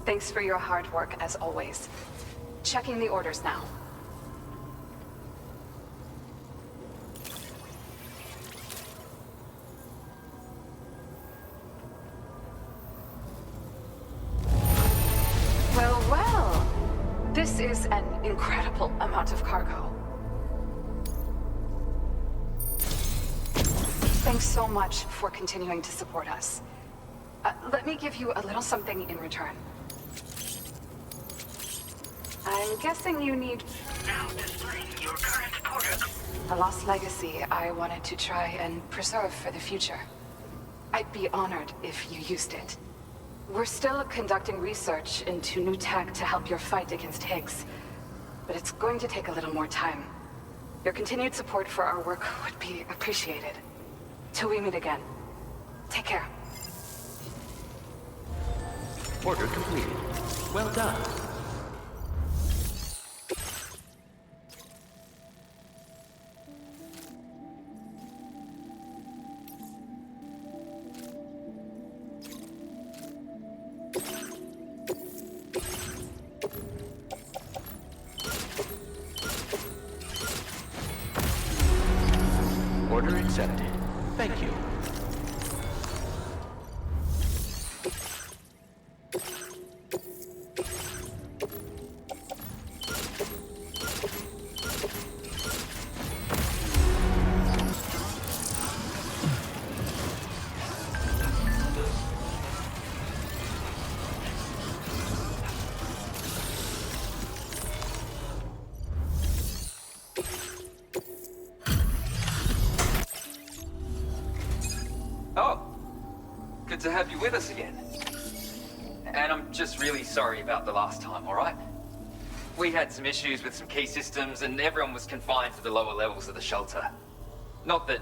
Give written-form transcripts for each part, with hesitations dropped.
Thanks for your hard work as always. Checking the orders now. Well, well. This is an incredible amount of cargo. Thanks so much for continuing to support us. Let me give you a little something in return. I'm guessing you need... Now displaying your current portal. A lost legacy I wanted to try and preserve for the future. I'd be honored if you used it. We're still conducting research into new tech to help your fight against Higgs, but it's going to take a little more time. Your continued support for our work would be appreciated. Till we meet again. Take care. Order completed. Well done. Order accepted. Thank you. Oh, good to have you with us again. And I'm just really sorry about the last time, alright? We had some issues with some key systems and everyone was confined to the lower levels of the shelter. Not that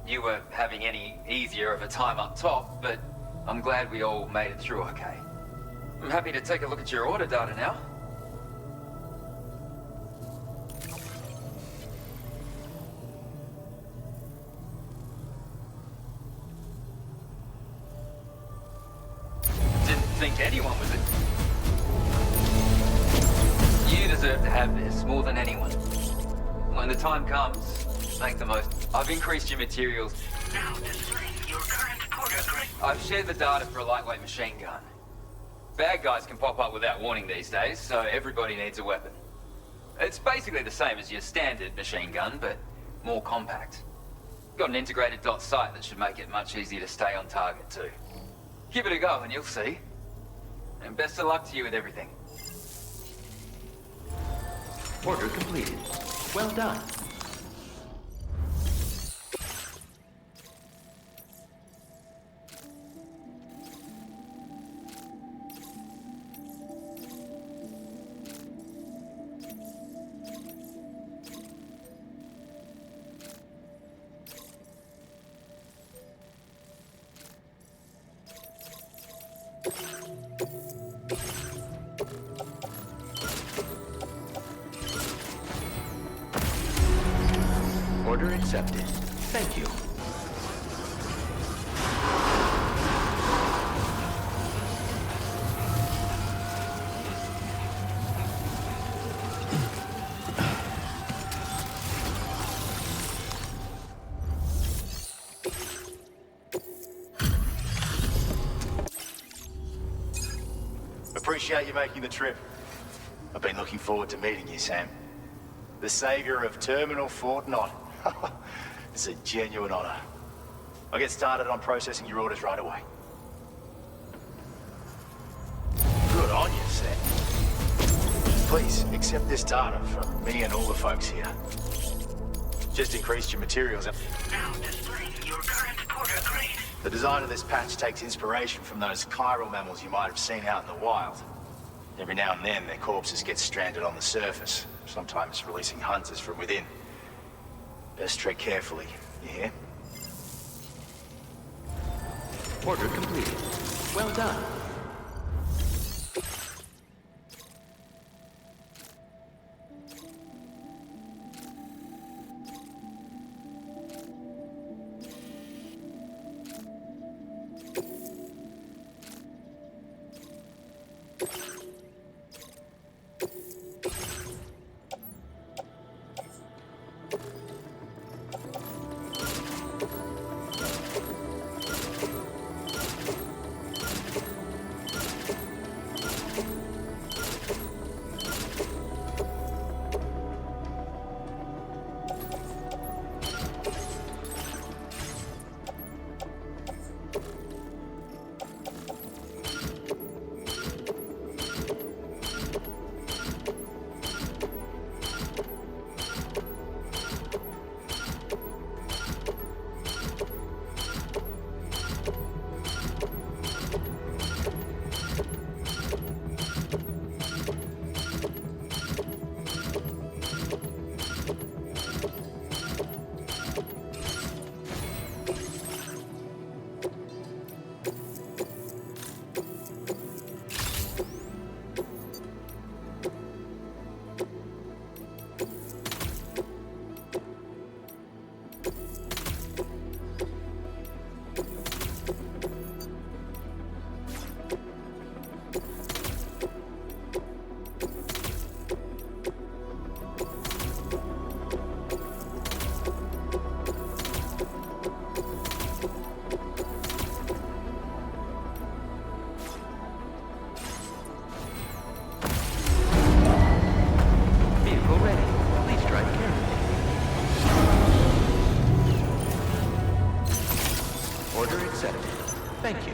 you were having any easier of a time up top, but I'm glad we all made it through okay. I'm happy to take a look at your order data now. Think anyone was it. You deserve to have this more than anyone. When the time comes, make the most. I've increased your materials. Now displaying your current portal grid. I've shared the data for a lightweight machine gun. Bad guys can pop up without warning these days, so everybody needs a weapon. It's basically the same as your standard machine gun, but more compact. Got an integrated dot sight that should make it much easier to stay on target too. Give it a go and you'll see. And best of luck to you with everything. Order completed. Well done. Order accepted. Thank you. Appreciate you making the trip. I've been looking forward to meeting you, Sam. The savior of Terminal Fort Knott. It's a genuine honor. I'll get started on processing your orders right away. Good on you, Sam. Please, accept this data from me and all the folks here. Just increased your materials. Now displaying your current portal grade. The design of this patch takes inspiration from those chiral mammals you might have seen out in the wild. Every now and then, their corpses get stranded on the surface, sometimes releasing hunters from within. Best tread carefully, you hear? Order completed. Well done. Order accepted. Thank you.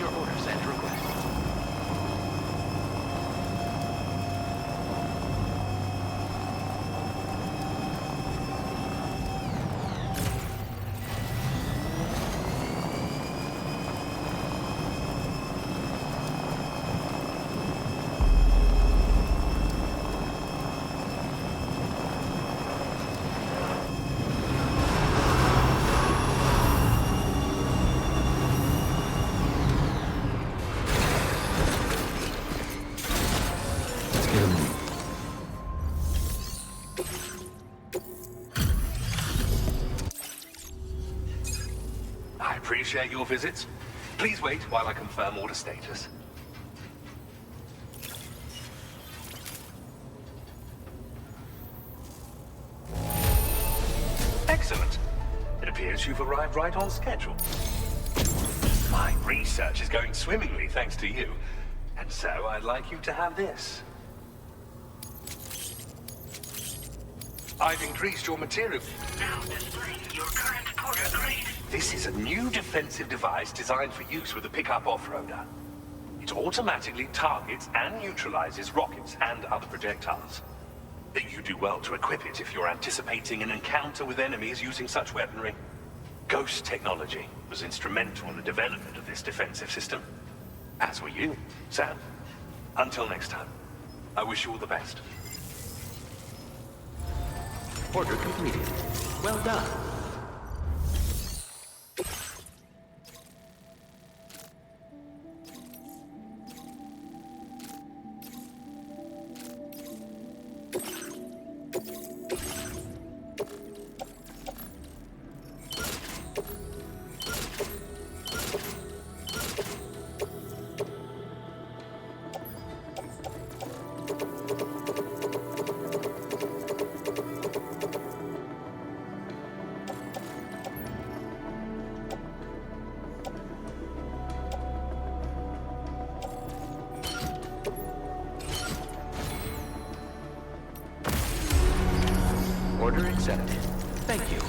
your orders and requests. I appreciate your visits. Please wait while I confirm order status. Excellent. It appears you've arrived right on schedule. My research is going swimmingly thanks to you. And so I'd like you to have this. I've increased your material. Now displaying your current porter grade. This is a new defensive device designed for use with a pickup off-roader. It automatically targets and neutralizes rockets and other projectiles. You do well to equip it if you're anticipating an encounter with enemies using such weaponry. Ghost technology was instrumental in the development of this defensive system. As were you, Sam. Until next time, I wish you all the best. Order completed. Well done. Order accepted. Thank you.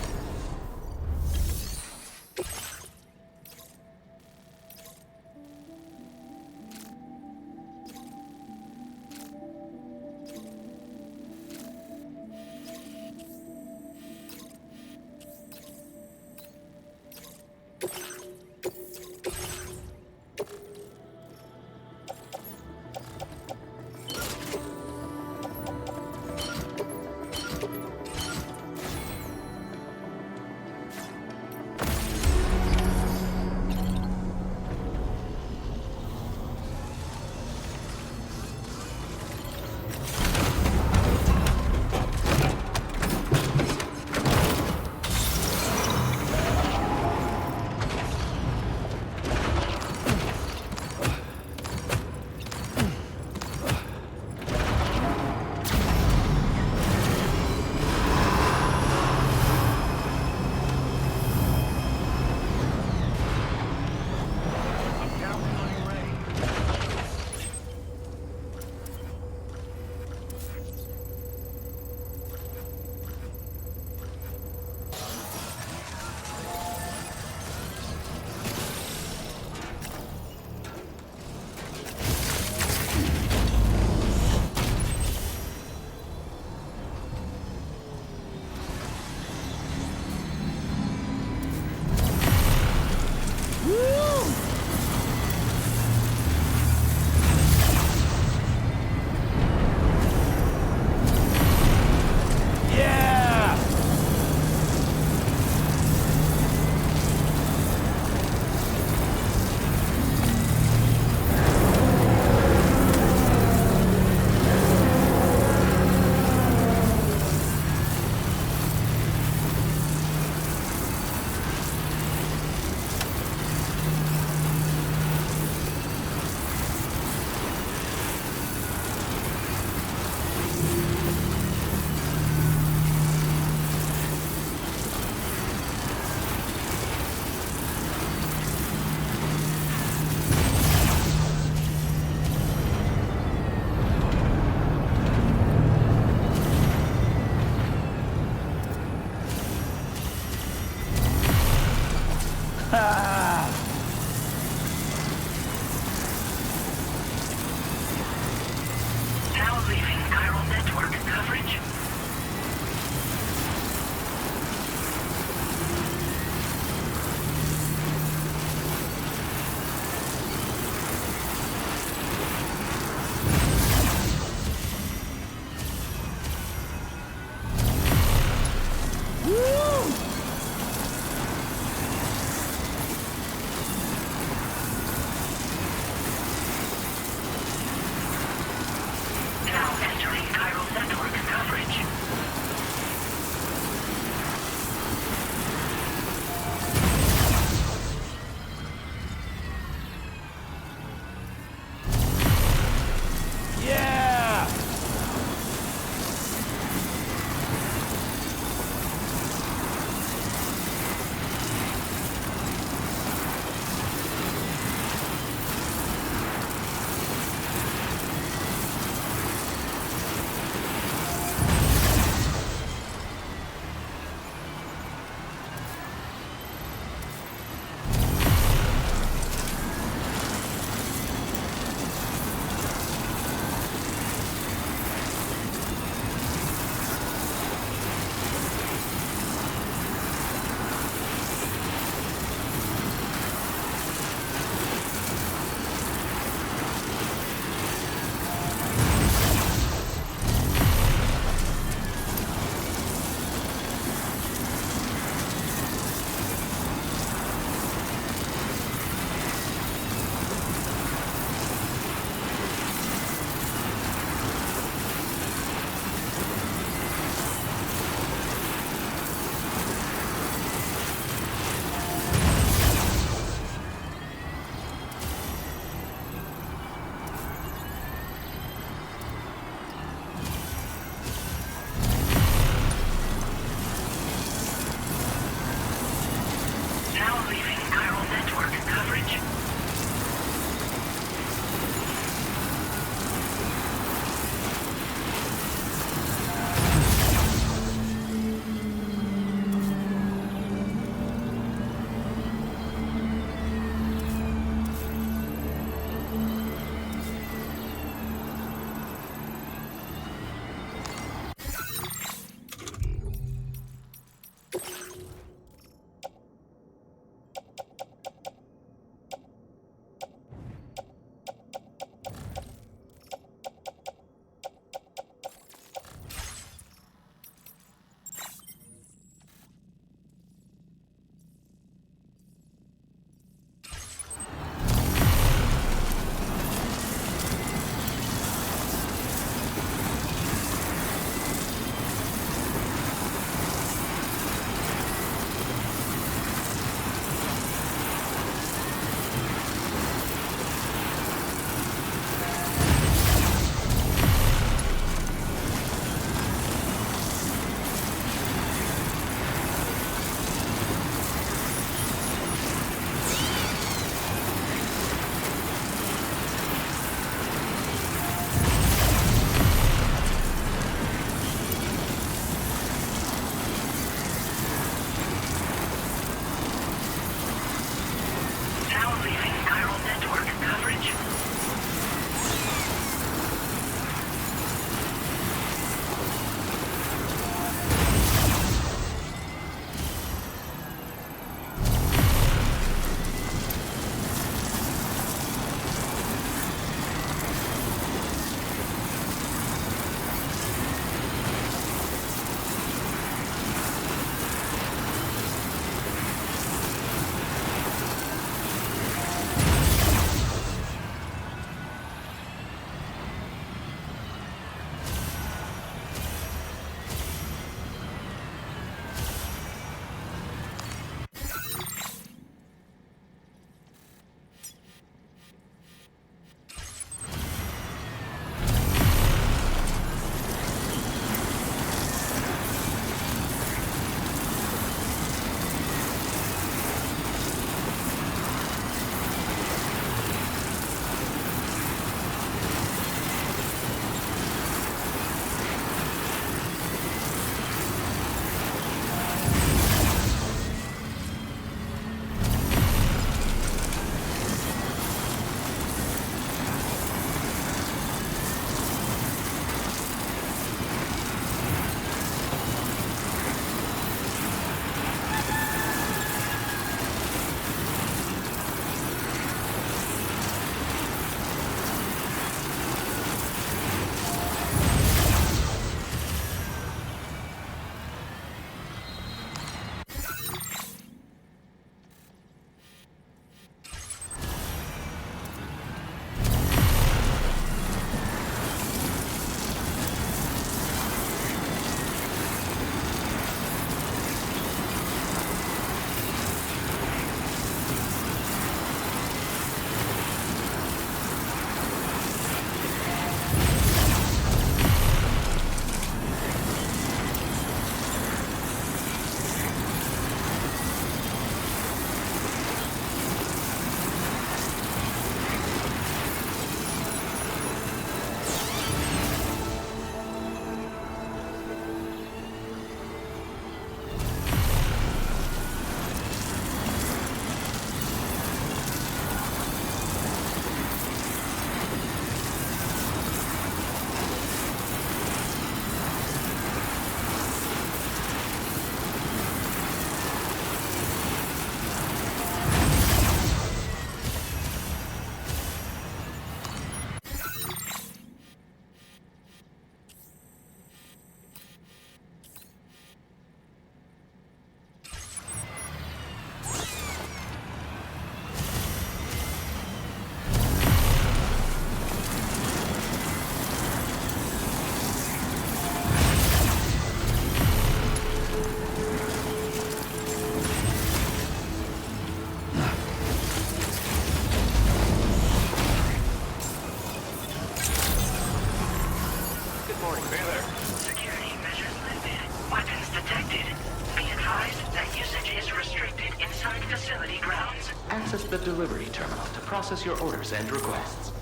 security terminal to process your orders and requests.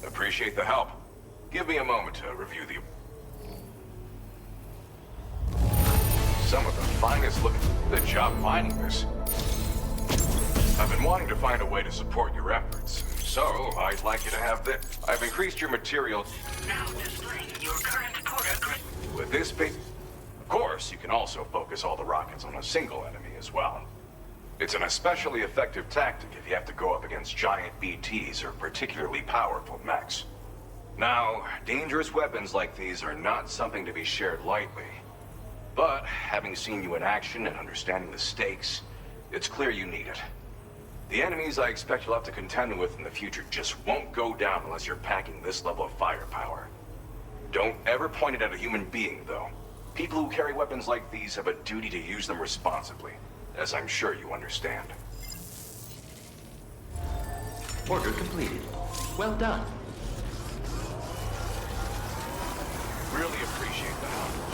Appreciate the help. Give me a moment to review the... Some of the finest looking... Good job finding this. I've been wanting to find a way to support your efforts, so I'd like you to have this. I've increased your material... Now displaying your current porter grid. With this big... Of course, you can also focus all the rockets on a single enemy as well. It's an especially effective tactic if you have to go up against giant BTs or particularly powerful mechs. Now, dangerous weapons like these are not something to be shared lightly. But, having seen you in action and understanding the stakes, it's clear you need it. The enemies I expect you'll have to contend with in the future just won't go down unless you're packing this level of firepower. Don't ever point it at a human being, though. People who carry weapons like these have a duty to use them responsibly, as I'm sure you understand. Order completed. Well done. Really appreciate the help.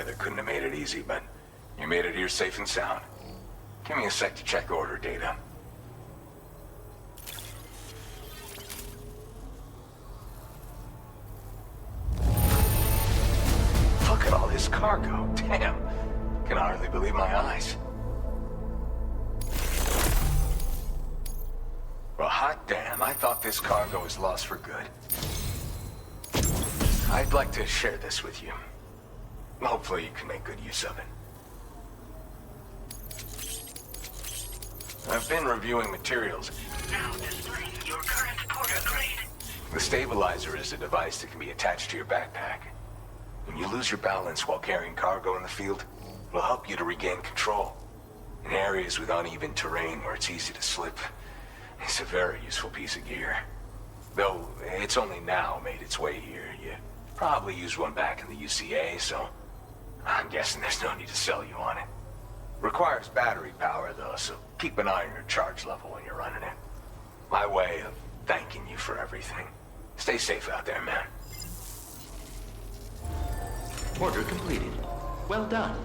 weather couldn't have made it easy, but you made it here safe and sound. Give me a sec to check order data. Look at all this cargo. Damn. Can hardly believe my eyes. Well, hot damn. I thought this cargo was lost for good. I'd like to share this with you. Hopefully you can make good use of it. I've been reviewing materials. Now displaying your current porter grade. The stabilizer is a device that can be attached to your backpack. When you lose your balance while carrying cargo in the field, it'll help you to regain control. In areas with uneven terrain where it's easy to slip, it's a very useful piece of gear. Though it's only now made its way here. You probably used one back in the UCA, so I'm guessing there's no need to sell you on it. Requires battery power, though, so keep an eye on your charge level when you're running it. My way of thanking you for everything. Stay safe out there, man. Order completed. Well done.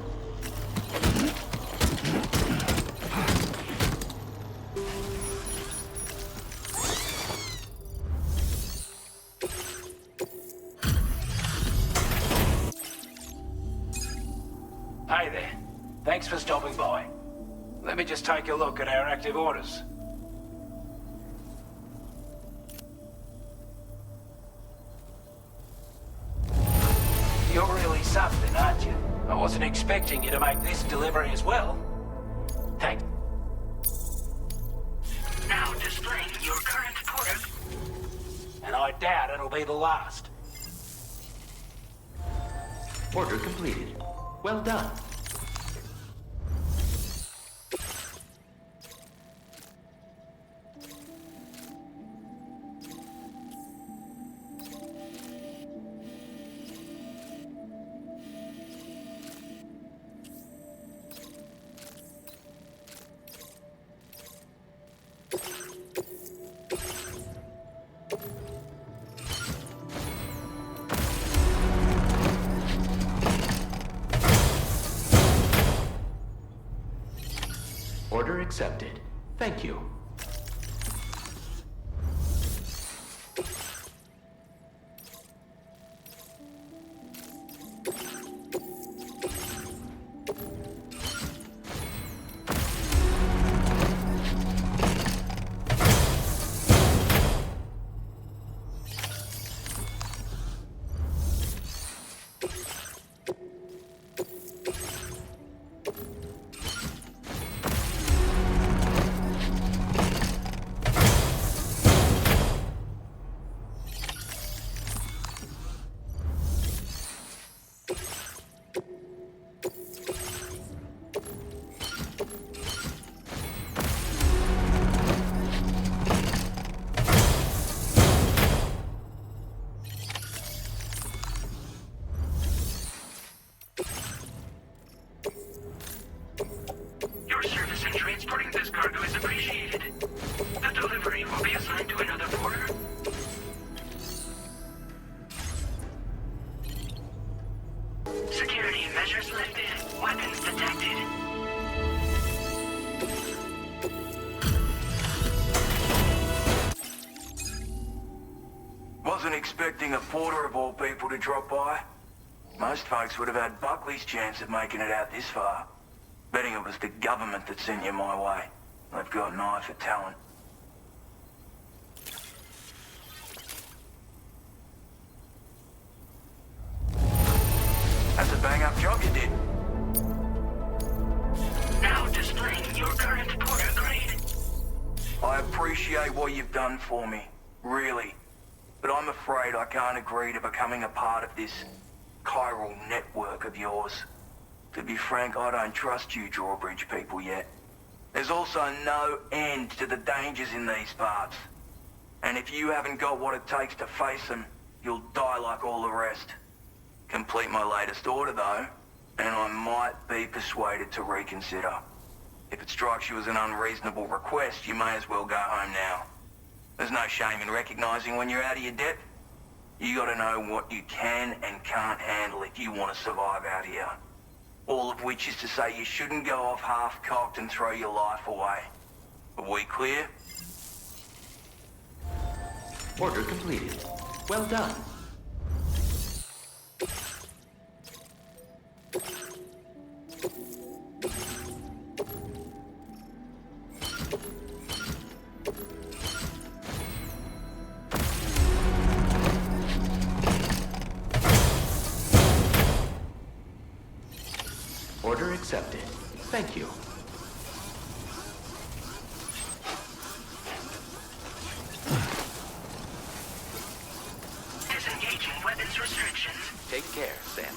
Hi there. Thanks for stopping by. Let me just take a look at our active orders. You're really something, aren't you? I wasn't expecting you to make this delivery as well. Thanks. Now displaying your current porter. And I doubt it'll be the last. Order completed. Well done. Order accepted. Thank you. Your service in transporting this cargo is appreciated. The delivery will be assigned to another porter. Security measures lifted. Weapons detected. Wasn't expecting a porter of all people to drop by. Most folks would have had Buckley's chance of making it out this far. Betting it was the government that sent you my way. They've got an eye for talent. That's a bang-up job you did. Now displaying your current porter grade. I appreciate what you've done for me, really. But I'm afraid I can't agree to becoming a part of this chiral network of yours. To be frank, I don't trust you drawbridge people yet. There's also no end to the dangers in these parts. And if you haven't got what it takes to face them, you'll die like all the rest. Complete my latest order though, and I might be persuaded to reconsider. If it strikes you as an unreasonable request, you may as well go home now. There's no shame in recognizing when you're out of your depth. You gotta know what you can and can't handle if you want to survive out here. All of which is to say you shouldn't go off half-cocked and throw your life away. Are we clear? Order completed. Well done. Order accepted. Thank you. Disengaging weapons restrictions. Take care, Sam.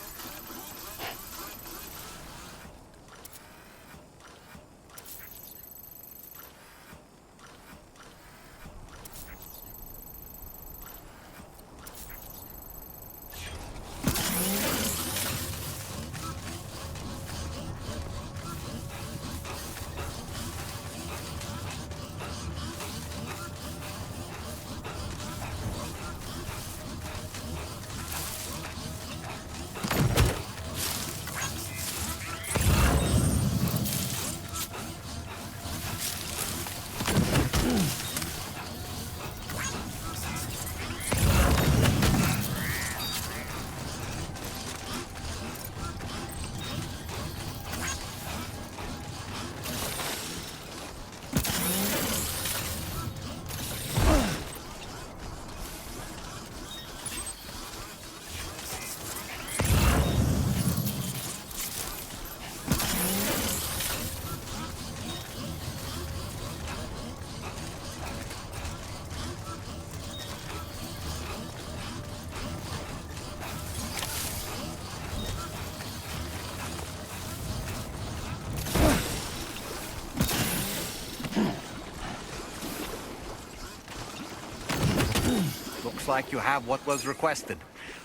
Looks like you have what was requested.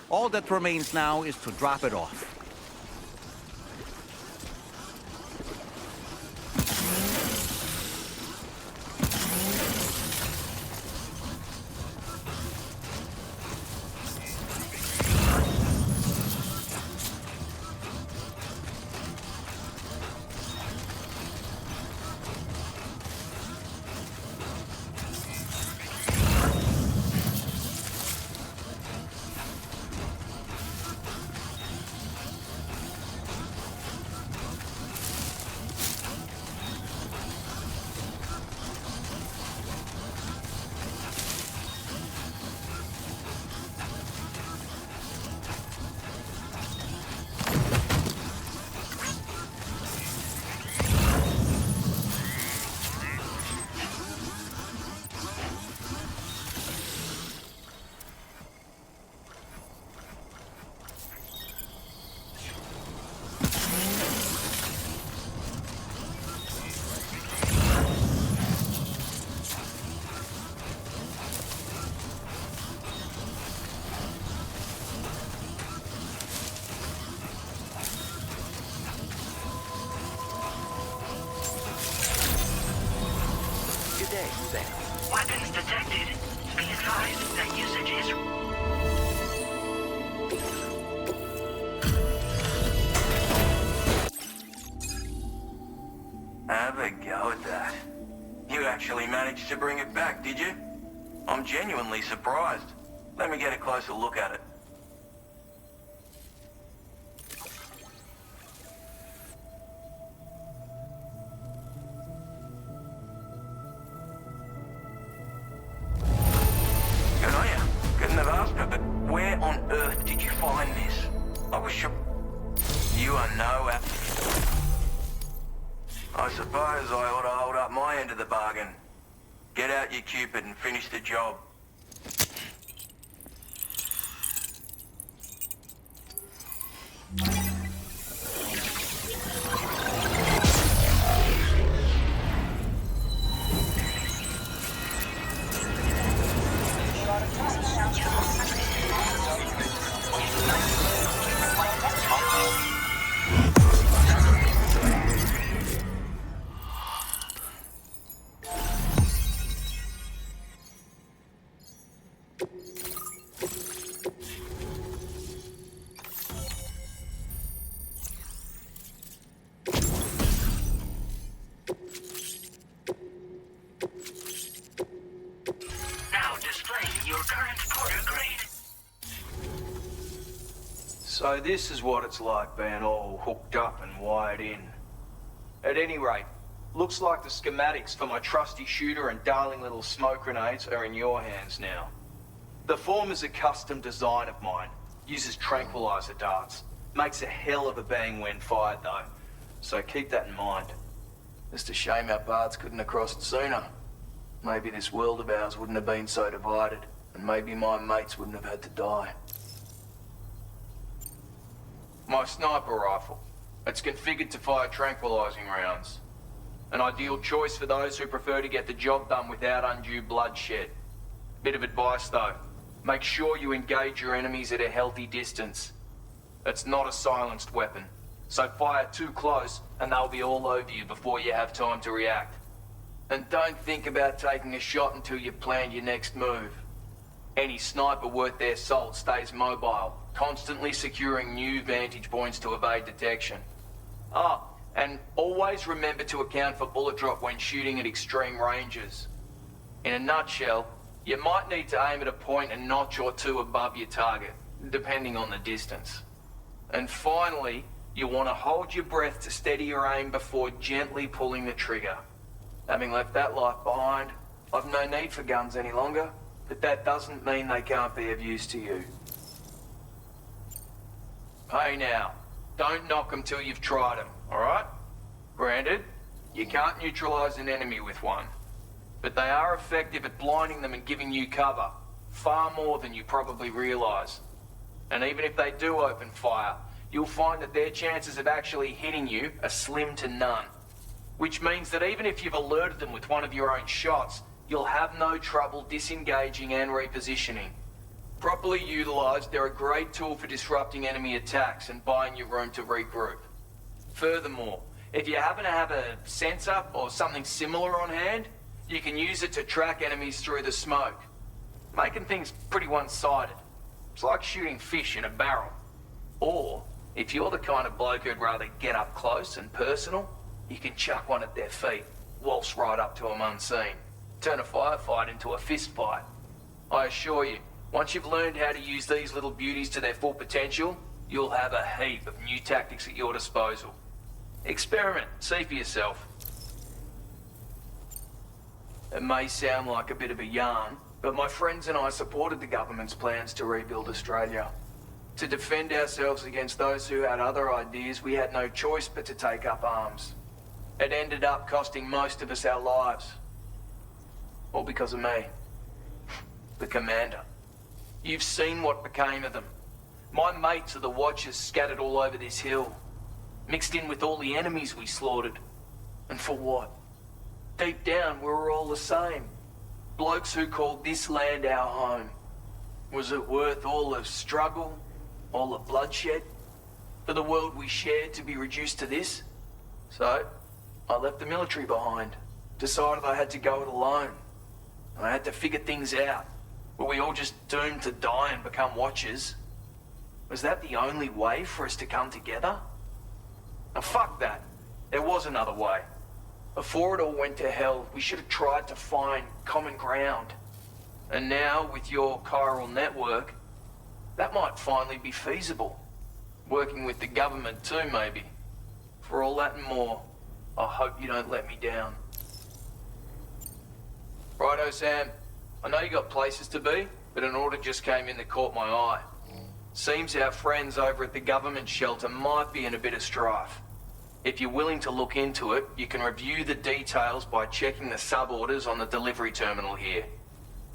All that remains now is to drop it off. Weapons detected. Be advised that usage is... Have a go at that. You actually managed to bring it back, did you? I'm genuinely surprised. Let me get a closer look at it. Good on ya. Couldn't have asked her, but where on earth did you find this? I was sure... You are no... I suppose I ought to hold up my end of the bargain. Get out your Cupid and finish the job. So this is what it's like being all hooked up and wired in. At any rate, looks like the schematics for my trusty shooter and darling little smoke grenades are in your hands now. The former's a custom design of mine. Uses tranquilizer darts. Makes a hell of a bang when fired though. So keep that in mind. Just a shame our paths couldn't have crossed sooner. Maybe this world of ours wouldn't have been so divided. And maybe my mates wouldn't have had to die. My sniper rifle. It's configured to fire tranquilizing rounds. An ideal choice for those who prefer to get the job done without undue bloodshed. Bit of advice though. Make sure you engage your enemies at a healthy distance. It's not a silenced weapon, so fire too close and they'll be all over you before you have time to react. And don't think about taking a shot until you've planned your next move. Any sniper worth their salt stays mobile, constantly securing new vantage points to evade detection. And always remember to account for bullet drop when shooting at extreme ranges. In a nutshell, you might need to aim at a point a notch or two above your target, depending on the distance. And finally, you want to hold your breath to steady your aim before gently pulling the trigger. Having left that life behind, I've no need for guns any longer, but that doesn't mean they can't be of use to you. Hey now, don't knock them till you've tried them, alright? Granted, you can't neutralize an enemy with one, but they are effective at blinding them and giving you cover, far more than you probably realize. And even if they do open fire, you'll find that their chances of actually hitting you are slim to none. Which means that even if you've alerted them with one of your own shots, you'll have no trouble disengaging and repositioning. Properly utilized, they're a great tool for disrupting enemy attacks and buying you room to regroup. Furthermore, if you happen to have a sensor or something similar on hand, you can use it to track enemies through the smoke, making things pretty one-sided. It's like shooting fish in a barrel. Or, if you're the kind of bloke who'd rather get up close and personal, you can chuck one at their feet, waltz right up to them unseen, turn a firefight into a fist fight. I assure you, once you've learned how to use these little beauties to their full potential, you'll have a heap of new tactics at your disposal. Experiment, see for yourself. It may sound like a bit of a yarn, but my friends and I supported the government's plans to rebuild Australia. To defend ourselves against those who had other ideas, we had no choice but to take up arms. It ended up costing most of us our lives. All because of me. The commander. You've seen what became of them. My mates are the Watchers scattered all over this hill. Mixed in with all the enemies we slaughtered. And for what? Deep down, we were all the same. Blokes who called this land our home. Was it worth all the struggle, all the bloodshed, for the world we shared to be reduced to this? So, I left the military behind. Decided I had to go it alone. And I had to figure things out. Were we all just doomed to die and become Watchers? Was that the only way for us to come together? Now fuck that. There was another way. Before it all went to hell, we should have tried to find common ground. And now, with your chiral network, that might finally be feasible. Working with the government too, maybe. For all that and more, I hope you don't let me down. Righto, Sam. I know you got places to be, but an order just came in that caught my eye. Seems our friends over at the government shelter might be in a bit of strife. If you're willing to look into it, you can review the details by checking the sub-orders on the delivery terminal here.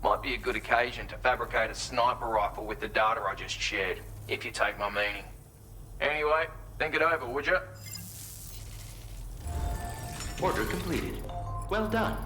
Might be a good occasion to fabricate a sniper rifle with the data I just shared, if you take my meaning. Anyway, think it over, would you? Order completed. Well done.